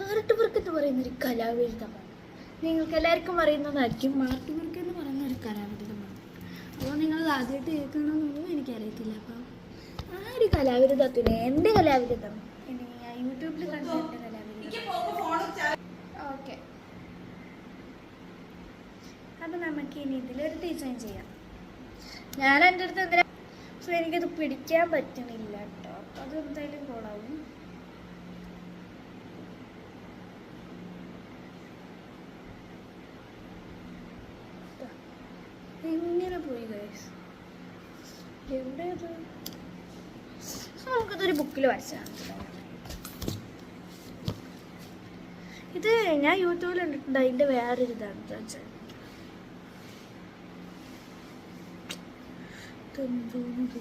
Art work എന്ന് പറയുന്നൊരു കലാവിരുദ്ധമാണ്. നിങ്ങൾക്ക് എല്ലാവർക്കും അറിയുന്നതായിരിക്കും ആർട്ട് വർക്ക് എന്ന് പറയുന്ന ഒരു കലാവിരുദ്ധമാണ്. അപ്പോൾ നിങ്ങളത് ആദ്യമായിട്ട് കേൾക്കണമെന്നൊന്നും എനിക്കറിയത്തില്ല. അപ്പം ആ ഒരു കലാവിരുദ്ധത്തിന് എൻ്റെ കലാവിരുദ്ധം ഞാൻ യൂട്യൂബിൽ കണ്ട എൻ്റെ കലാവിരുദ്ധം. ഓക്കെ, അപ്പം നമുക്ക് ഇനി ഇതിലൊരു ഡിസൈൻ ചെയ്യാം. ഞാൻ എൻ്റെ അടുത്ത് എന്തിനാ, സോ എനിക്കത് പിടിക്കാൻ പറ്റണില്ല കേട്ടോ. അപ്പം അത് എന്തായാലും കോളാവും. എങ്ങനെ പോയി ഗൈസ്, എവിടെയത്? നമുക്കതൊരു ബുക്കിൽ വരച്ചാണ്. ഇത് ഞാൻ യൂട്യൂബിൽ കണ്ടിട്ടുണ്ട്. അതിൻ്റെ വേറൊരു ഇതാണ് വെച്ചാൽ എന്തോന്നത്